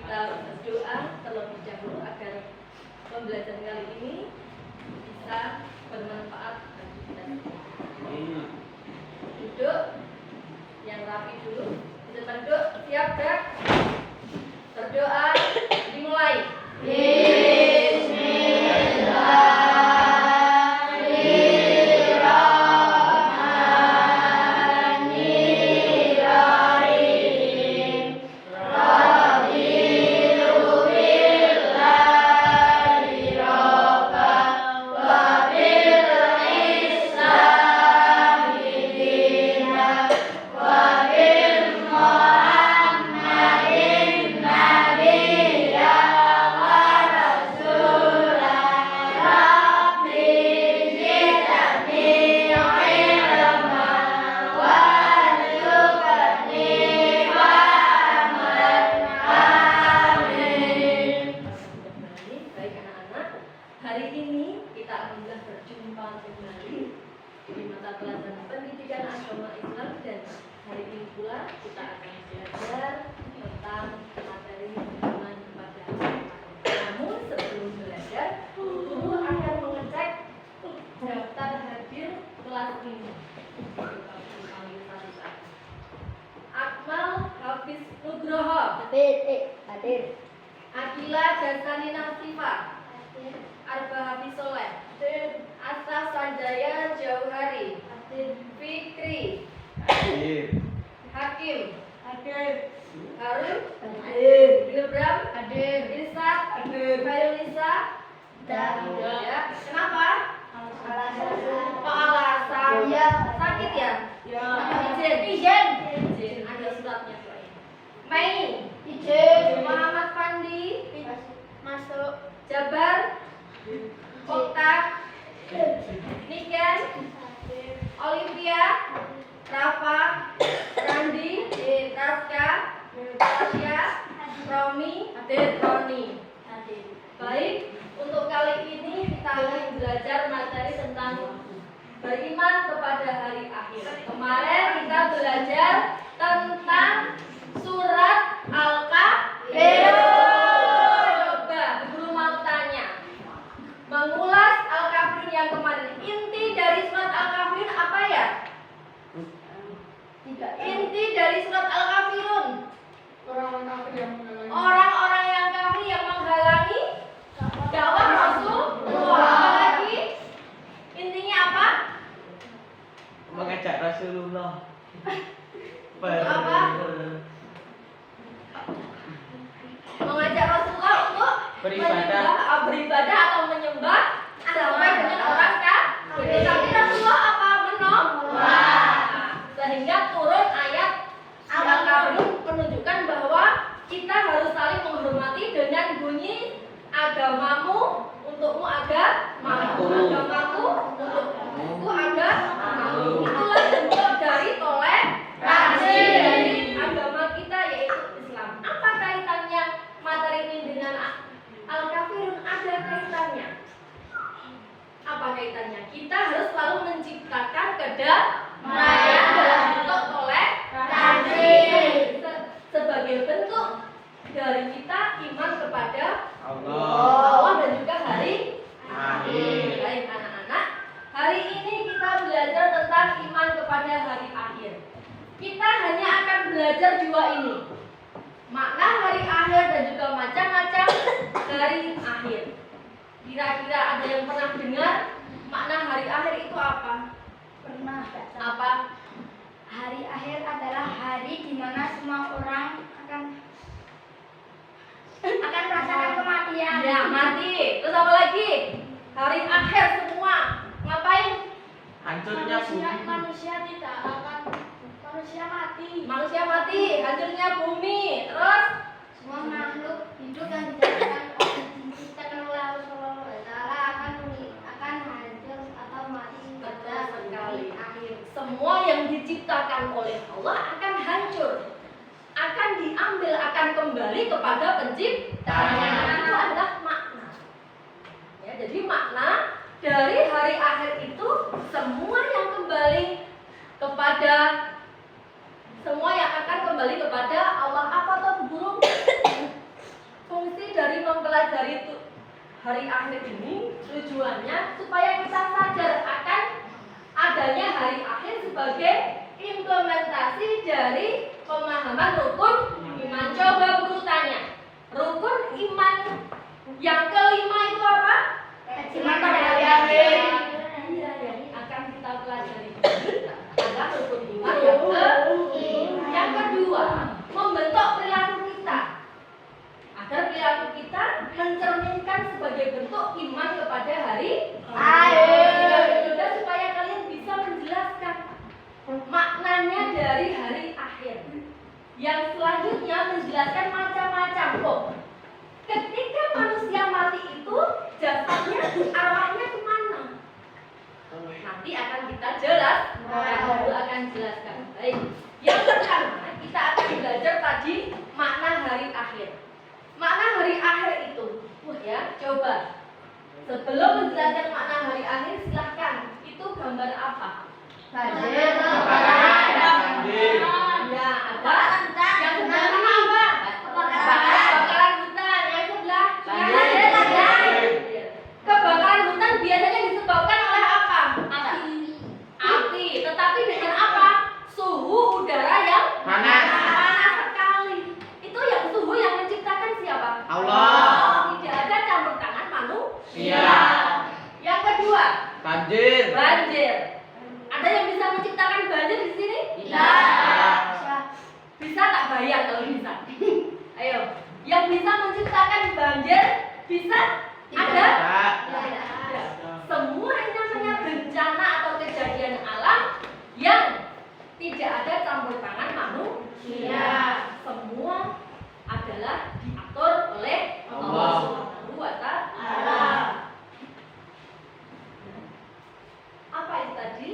kita berdoa terlebih dahulu agar pembelajaran kali ini bisa bermanfaat bagi kita semua. Duduk yang rapi dulu. Di depan duduk, siap gerak. Berdoa dimulai. Hadir. Akila Dasani Nasifa. Hadir. Arba Hafisoleh. Hadir. Asa Sanjaya Jauhari. Hadir. Fikri. Hadir. Hakim. Hadir. Harun. Hadir. Gilbram. Hadir. Irsa. Hadir. Fairulisa. Hadir. Ya. Kenapa? Alasan. Alasan. Ya. Sakit ya? Ya. Izin. Ada suratnya. Mei. Izin. Muhammad Fandi. Masuk. Jabar. Okta. Niken. Olivia. Rafa. Randi. Raska. Tasya. Romi. Roni. Baik, untuk kali ini kita akan belajar materi tentang beriman kepada hari akhir. Kemarin kita belajar tentang surat Al-Kafirun. Coba guru mau tanya, mengulas Al-Kafirun yang kemarin, inti dari surat Al-Kafirun apa ya? Inti dari surat Al-Kafirun, orang-orang yang kafir yang menghalangi dakwah Rasulullah. Apalagi intinya apa? Mengajak Rasulullah. Apa? Mengajak Rasulullah untuk beribadah atau menyembah sampai dengan orang kafir. Tapi Rasulullah apa? Menolak. Sehingga turun ayat Al-Kafirun menunjukkan bahwa kita harus saling menghormati dengan bunyi agamamu untukmu agamaku, agamaku untukku agamaku. Itulah bentuk dari toleransi dari agama kita yaitu Islam. Apa kaitannya materi ini dengan Al-Kafirun? Ada kaitannya. Apa kaitannya? Kita harus selalu menciptakan kedamaian dalam bentuk toleransi sebagai bentuk dari kita iman kepada Allah dan juga hari akhir. Baik anak-anak, hari ini kita belajar tentang iman kepada hari akhir. Kita hanya akan belajar dua ini, makna hari akhir dan juga macam-macam hari akhir. Kira-kira ada yang pernah dengar makna hari akhir itu apa? Pernah. Apa? Hari akhir adalah hari di mana semua orang akan merasakan kematian. Ya, mati. Terus apa lagi? Hari akhir semua ngapain? Hancurnya bumi. Manusia mati. Manusia mati, hancurnya bumi. Terus Semua makhluk hidup yang diciptakan oleh Allah Subhanahu wa Ta'ala akan hancur atau mati pada sekali. akhir. Semua yang diciptakan oleh Allah akan hancur, akan diambil, akan kembali kepada penciptanya. Itu adalah makna. Ya, jadi makna dari hari akhir itu semua yang kembali kepada semua yang akan kembali kepada Allah. Apa tuh guru? mempelajari itu hari akhir ini tujuannya supaya kita sadar akan adanya hari akhir sebagai implementasi dari pemahaman rukun iman. Coba guru tanya, rukun iman yang kelima itu apa? Iman pada hari akhir. Iya, yang akan kita pelajari adalah rukun iman yang yang kedua, membentuk perilaku kita agar perilaku kita mencerminkan sebagai bentuk iman kepada hari akhir. Yang ketiga, supaya kalian bisa menjelaskan maknanya dari hari akhir. Yang selanjutnya menjelaskan macam-macam kok. Ketika manusia mati itu jasadnya, arwahnya kemana? Nanti akan kita akan jelaskan. Baik. Yang pertama kita akan belajar tadi makna hari akhir. Makna hari akhir itu, ya, coba. Sebelum menjelaskan makna hari akhir, silahkan. Itu gambar apa? Banjir. Ya, ada. Yang sebelah mana apa? Kebakaran hutan. Yang sebelah kebakaran hutan biasanya disebabkan oleh apa? Api. Tetapi dengan apa? Suhu udara yang panas sekali. Itu yang suhu yang menciptakan siapa? Allah. Tidak ada campur tangan manusia. Yang kedua, Banjir. Ada yang bisa menciptakan banjir di sini? Tidak. Bisa tak bayar kalau bisa? Ayo, yang bisa menciptakan banjir bisa? Ada? Tidak. Ada. Semua yang namanya bencana atau kejadian alam yang tidak ada campur tangan manusia, semua adalah diatur oleh Allah Subhanahu wa Ta'ala. Apa itu tadi?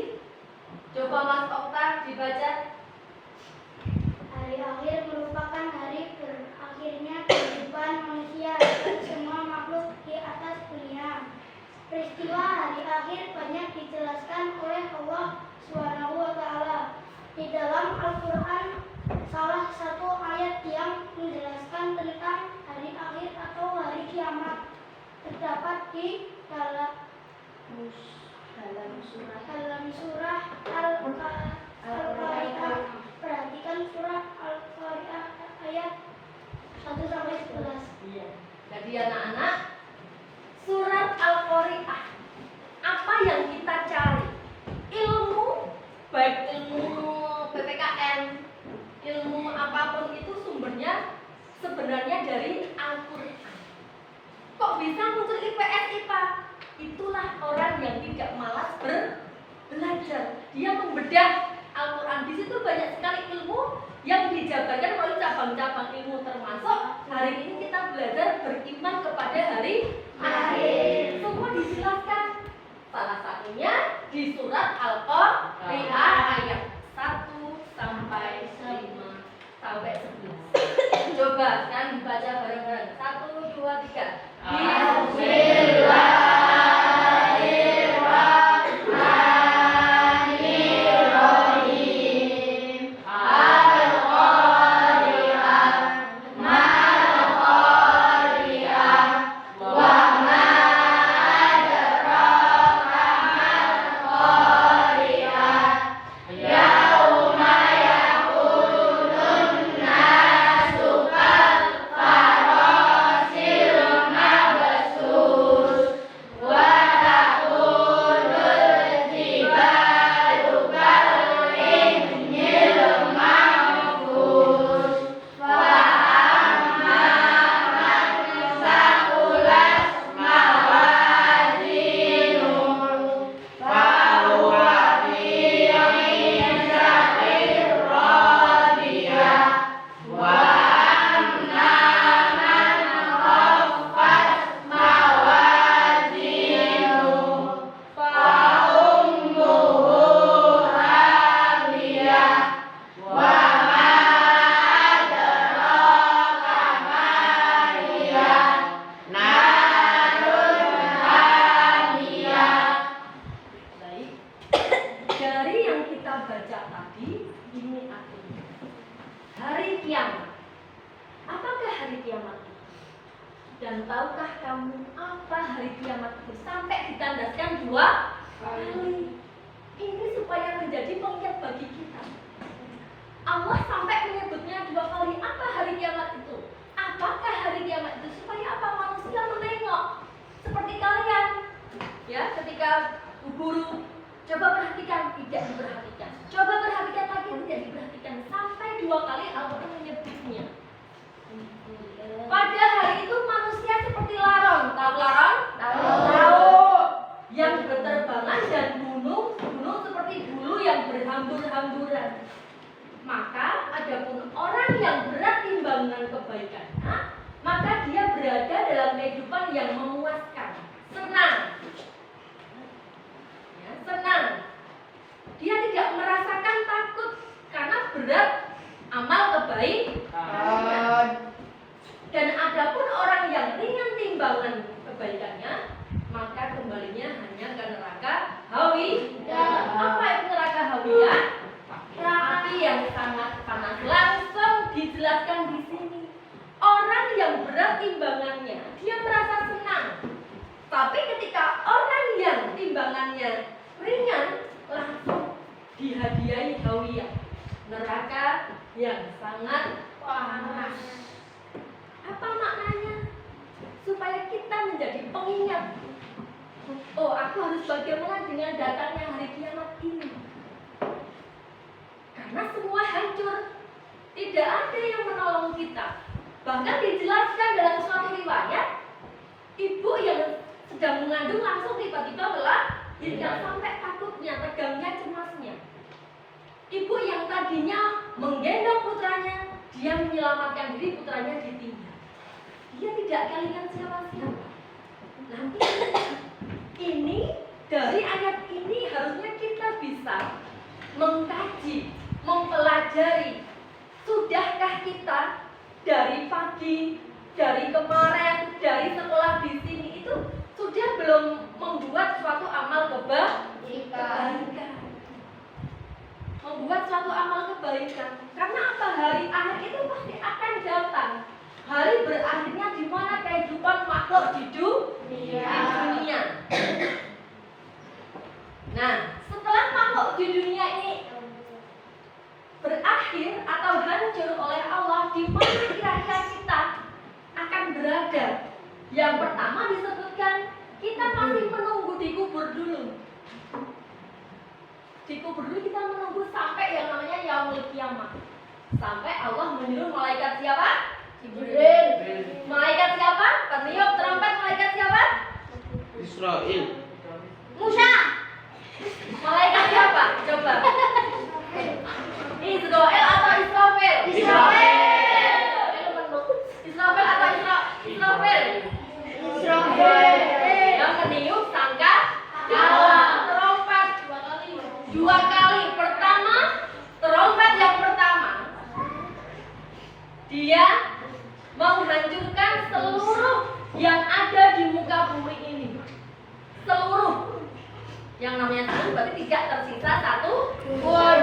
Coba Mas Okta dibaca. Hari akhir merupakan hari berakhirnya kehidupan manusia dan semua makhluk di atas dunia. Peristiwa hari akhir banyak dijelaskan oleh Allah Subhanahu wa Ta'ala di dalam Al-Quran. Salah satu ayat yang menjelaskan tentang hari akhir atau hari kiamat terdapat di dalam surah Al-Qari'ah. Perhatikan surah Al-Qari'ah ayat 1 sampai 11. Iya. Jadi anak-anak, surat Al-Qari'ah. Apa yang kita cari? Ilmu, baik ilmu PPKN, ilmu apapun itu sumbernya sebenarnya dari Al-Qur'an. Kok bisa muncul IPS IPA? Itulah orang yang tidak malas belajar. Dia membedah Al-Quran. Di situ banyak sekali ilmu yang dijabarkan oleh cabang-cabang ilmu, termasuk hari ini kita belajar beriman kepada hari akhir. Semua dijelaskan. Salah satunya di surat Al-Qari'ah ayat 1 sampai 5 sampai 11. Coba sekarang dibaca bareng-bareng. 1, 2, 3. Bismillah. Dan tahukah kamu apa hari kiamat itu? Sampai ditandaskan 2 kali. Ini supaya menjadi pengingat bagi kita. Allah sampai menyebutnya 2 kali. Apa hari kiamat itu? Apakah hari kiamat itu? Supaya apa? Manusia menengok seperti kalian. Ya, ketika guru coba perhatikan, tidak diperhatikan. Coba perhatikan lagi, tidak diperhatikan. Sampai 2 kali Allah menyebutnya. Pada hari itu manusia seperti larang. Tahu larang? Tahu. Yang berterbangan dan gunung seperti bulu yang berhambur-hamburan. Maka adapun orang yang berat timbangan kebaikannya, maka dia berada dalam kehidupan yang memuaskan, senang. Ya, senang. Dia tidak merasakan takut karena berat amal kebaikan. Dan adapun orang yang ringan timbangan kebaikannya, maka kembalinya hanya ke neraka hawiyah. Apa itu neraka hawiyah? Api yang sangat panas. Langsung dijelaskan di sini. Orang yang berat timbangannya, dia merasa senang. Tapi ketika orang yang timbangannya ringan, langsung dihadiahi hawiyah, neraka yang sangat panas. Apa maknanya? Supaya kita menjadi pengingat. Oh, aku harus bagaimana dengan datangnya hari kiamat ini? Karena semua hancur. Tidak ada yang menolong kita. Bahkan dijelaskan dalam suatu riwayat, ibu yang sedang mengandung langsung tiba-tiba melahirkan, sampai takutnya, tegangnya, cemasnya. Ibu yang tadinya menggendong putranya, dia menyelamatkan diri, putranya ditinggal. Dia tidak kalian siapa-siapa. Nanti ini dari ayat ini harusnya kita bisa mengkaji, mempelajari. Sudahkah kita dari pagi, dari kemarin, dari sekolah di sini itu sudah belum membuat suatu amal kebaikan? Membuat suatu amal kebaikan. Karena apa? Hari akhir itu pasti akan datang. Hari berakhirnya di mana kehidupan makhluk di dunia. Nah, setelah makhluk di dunia ini berakhir atau hancur oleh Allah, di mana kira-kira kita akan berada? Yang pertama disebutkan, kita masih menunggu dikubur dulu. Dikubur dulu, kita menunggu sampai yang namanya yaumul kiamah. Sampai Allah menyuruh malaikat siapa? Jibril. Malaikat siapa? Peniup trompet. Malaikat siapa? Israel. Musa. Malaikat siapa? Coba. Israel atau Israfil? Israfil atau Israfil? Yang meniup sangka trompet 2 kali. Pertama, trompet yang pertama, dia menghancurkan seluruh yang ada di muka bumi ini. Seluruh. Yang namanya seluruh berarti tidak tersisa satu pun.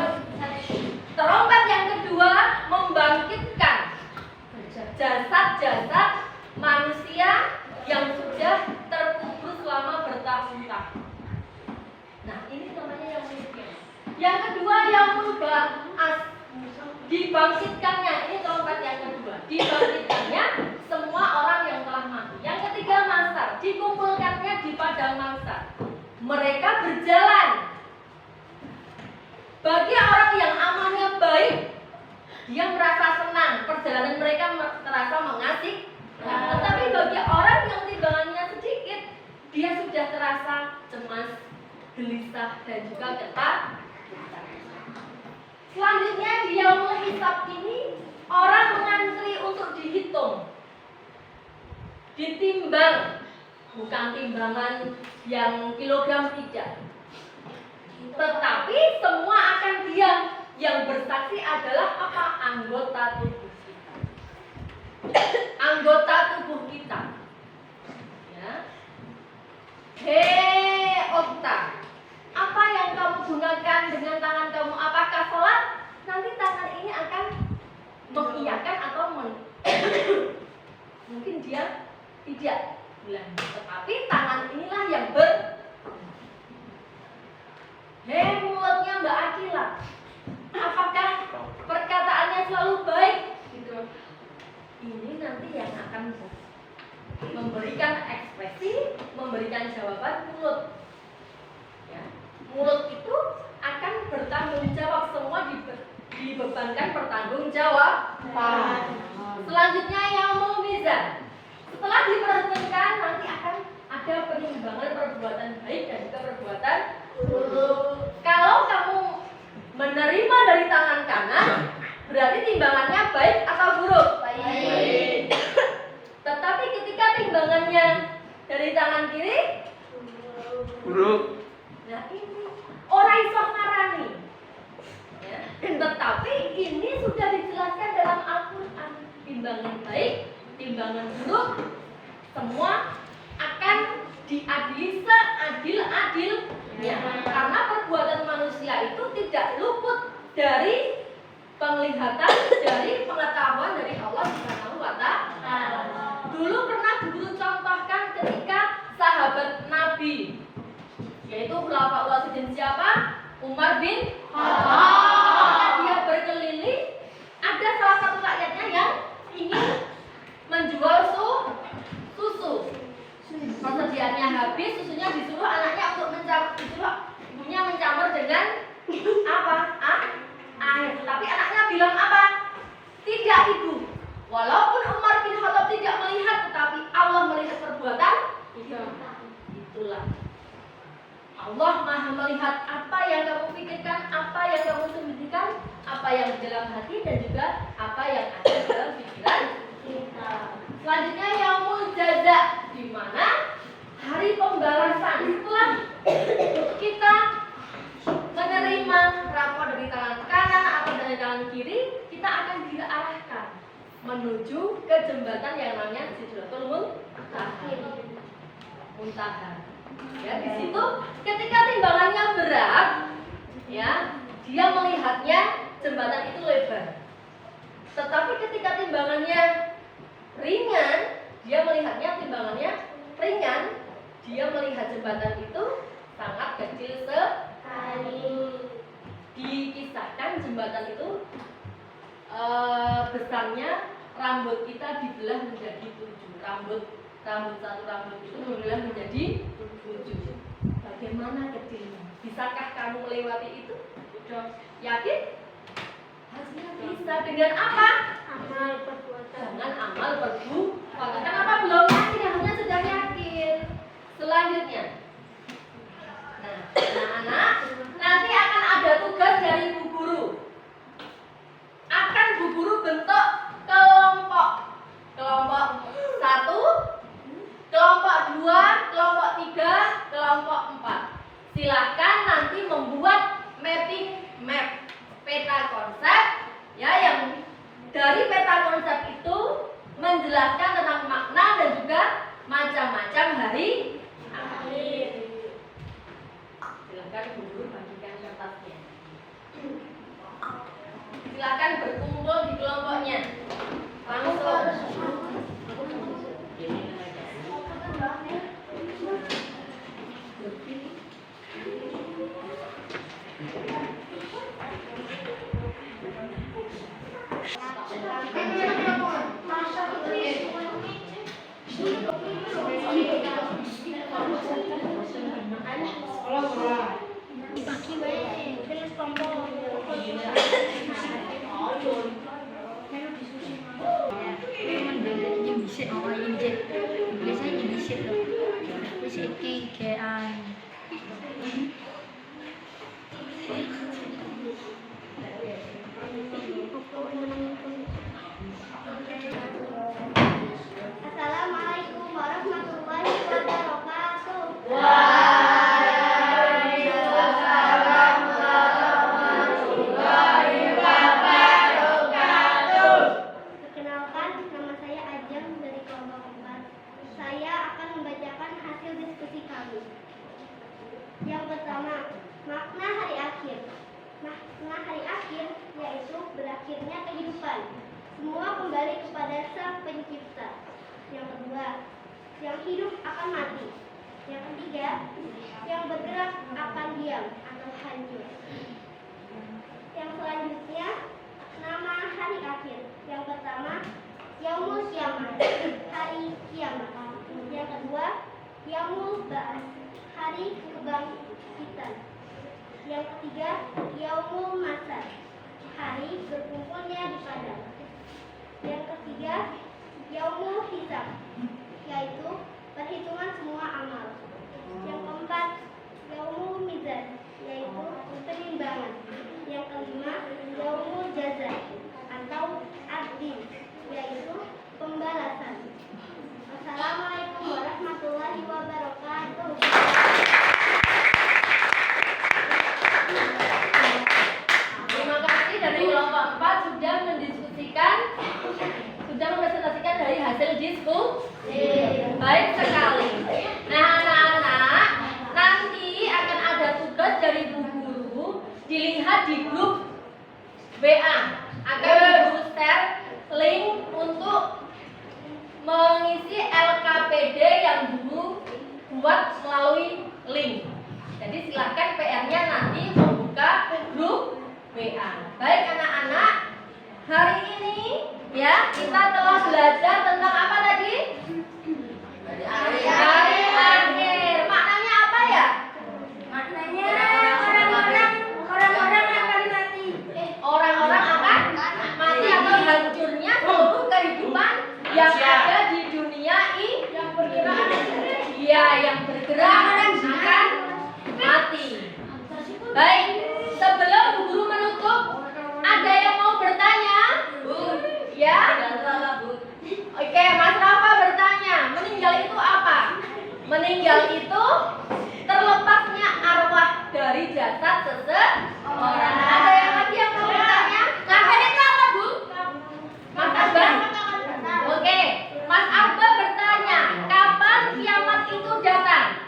Trompet yang kedua membangkitkan jasad-jasad manusia yang sudah terkubur selama bertahun-tahun. Nah, ini namanya yang miskin. Yang kedua yang ba'ats, dibangkitkannya. Ini trompet yang kedua, dibangkitkannya semua orang yang telah mati. Yang ketiga mahsyar, dikumpulkannya di padang mahsyar. Mereka berjalan. Bagi orang yang amalnya baik, dia merasa senang, perjalanan mereka terasa mengasihkan. Tetapi bagi orang yang timbangannya sedikit, dia sudah terasa cemas, gelisah, dan juga ketakutan. Selanjutnya di yaumul hisab ini, orang mengantri untuk dihitung, ditimbang. Bukan timbangan yang kilogram tidak, tetapi semua akan diam. Yang bersaksi adalah apa? Anggota tubuh kita. Anggota tubuh kita. Ya. Hei Okta, apa yang kamu gunakan dengan tangan kamu? Apakah sholat? Nanti tangan ini akan mengiyakan atau mungkin dia tidak akan memberikan ekspresi, memberikan jawaban mulut. Ya. Mulut itu akan bertanggung jawab, semua dibebankan bertanggung jawab. Selanjutnya yaumul mizan. Setelah diperhitungkan nanti akan ada penimbangan perbuatan baik dan juga perbuatan buruk. Kalau kamu menerima dari tangan kanan, berarti timbangannya baik atau buruk? Baik. Tetapi ketika timbangannya dari tangan kiri, buruk. nah ini ora iso ngarani. Ya. Tetapi ini sudah dijelaskan dalam Al-Quran. Timbangan baik, timbangan buruk, semua akan diadili seadil-adilnya. Karena perbuatan manusia itu tidak luput dari penglihatan, dari pengetahuan dari Allah Subhanahu wa Ta'ala. Dulu pernah guru contohkan ketika sahabat Nabi, yaitu khulafaur rasyidin siapa? Umar bin Khattab. Dia berkeliling, ada salah satu rakyatnya yang ingin menjual susu. Persediaannya habis, susunya disuruh anaknya untuk disuruh ibunya mencampur dengan apa? Air. Tapi anaknya bilang apa? Tidak, ibu. Walaupun Umar bin Khattab tidak melihat, tetapi Allah melihat perbuatan. Itulah. Allah Maha melihat apa yang kamu pikirkan, apa yang kamu sembunyikan, apa yang di dalam hati, dan juga apa yang ada dalam pikiran kita. Selanjutnya yaumul jaza, di mana hari pembalasan. Setelah kita menerima rapor dari tangan kanan atau dari tangan kiri, kita akan diarahkan menuju ke jembatan yang namanya Sidratul Muntaha. Ya, di situ ketika timbangannya berat, ya, dia melihatnya jembatan itu lebar. Tetapi ketika timbangannya ringan, dia melihatnya timbangannya ringan, dia melihat jembatan itu sangat kecil sekali. Dikisahkan jembatan itu besarnya rambut kita dibelah menjadi 7. Satu rambut itu dibelah menjadi 7. Bagaimana kecilnya? Bisakah kamu melewati itu? Sudah yakin? Hasilnya bisa dengan apa? Amal perbuatan. Dengan amal perbuatan. Kenapa belum yakin? Harusnya sudah yakin. Selanjutnya, nah, anak-anak, nanti akan ada tugas dari Bu Guru. Akan Bu Guru bentuk kelompok. Kelompok 1, kelompok 2, kelompok 3, kelompok 4. Silahkan nanti membuat mapping map, peta konsep, ya, yang dari peta konsep itu menjelaskan tentang makna dan juga macam-macam hari akhir. Silahkan Bu Guru bagikan kertasnya. Silakan berkumpul di kelompoknya. Langsung. Assalamualaikum warahmatullahi wabarakatuh. Waalaikumsalam warahmatullahi wabarakatuh. Perkenalkan, nama saya Ajeng dari kelompok 4. Saya akan membacakan hasil diskusi kami. Yang pertama, makna hari akhir. Makna hari akhir yaitu berakhirnya kehidupan. Semua kembali kepada Sang Pencipta. Yang kedua, yang hidup akan mati. Yang ketiga, yang bergerak akan diam atau hancur. Yang selanjutnya, nama hari akhir. Yang pertama, Yaumul Kiamah. kedua, Yaumul Ba'ats, hari kebangkitan. Yang ketiga, Yaumul Masar, hari berkumpulnya di padang. Yang ketiga, Yaumul Hisab, yaitu perhitungan semua amal. Yang keempat, Yaumul Mizan, yaitu penimbangan. Yang kelima, Yaumul Jaza atau Adil, yaitu pembalasan. Assalamualaikum warahmatullahi wabarakatuh. Terima kasih dari kelompok 4 sudah mempresentasikan dari hasil diskusi. Baik sekali. Nah, anak-anak, nanti akan ada tugas dari Bu Guru dilihat di grup WA. Akan Bu Guru share link untuk mengisi LKPD yang Guru buat melalui link. Jadi silakan PR-nya nanti membuka grup WA. Baik anak-anak, hari ini ya kita telah belajar tentang apa tadi? Hari akhir. Maknanya apa ya? Maknanya orang-orang akan mati. Orang-orang akan mati atau hancurnya seluruh kehidupan yang ada di dunia ini. Yang bergerak akan mati. Baik, sebelum Bu Guru menutup, ada yang mau bertanya? Ya? Oke, Mas Rafa bertanya, meninggal itu apa? Meninggal itu terlepasnya arwah dari jasad seseorang. Ada yang lagi yang mau bertanya? Akhir itu apa, Bu? Mas Arba? Oke, Mas Arba bertanya, kapan kiamat itu datang?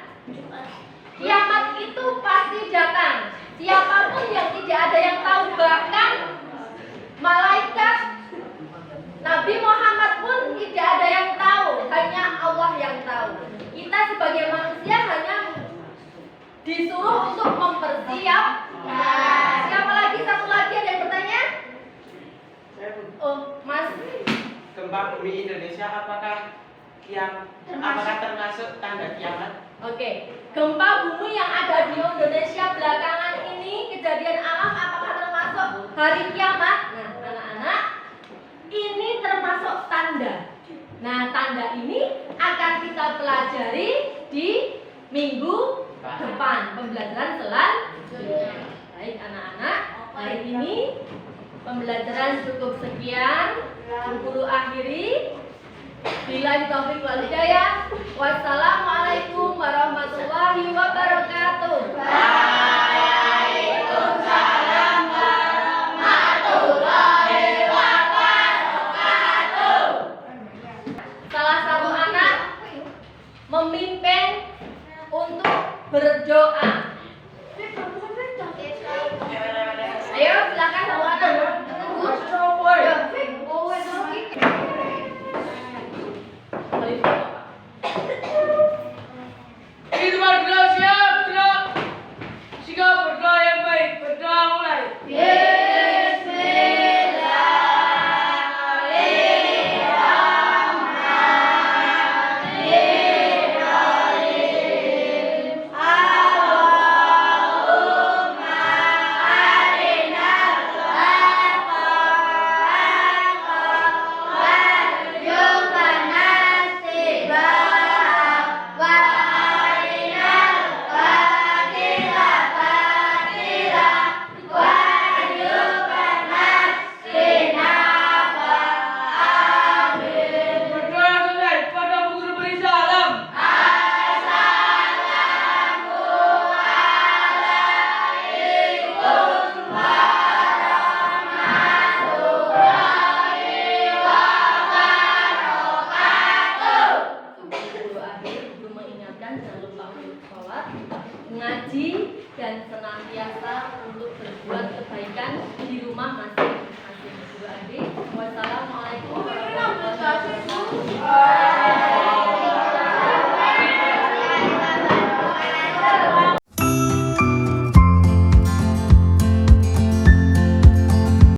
Kiamat itu pasti datang. Siapapun yang tidak ada yang tahu, bahkan malaikat Nabi Muhammad pun tidak ada yang tahu, hanya Allah yang tahu. Kita sebagai manusia hanya disuruh untuk mempersiapkan. Siapa lagi? Satu lagi ada yang bertanya? Oh, Mas. Gempa bumi Indonesia apakah termasuk tanda kiamat? Oke, gempa bumi yang ada di Indonesia belakangan ini, kejadian alam, apakah termasuk hari kiamat? Nah, anak-anak, ini termasuk tanda. Nah, tanda ini akan kita pelajari di minggu depan, pembelajaran selanjutnya. Baik anak-anak, hari ini pembelajaran cukup sekian. Bu Guru akhiri. Billahi taufiq wal hidayah. Wassalamualaikum warahmatullahi wabarakatuh.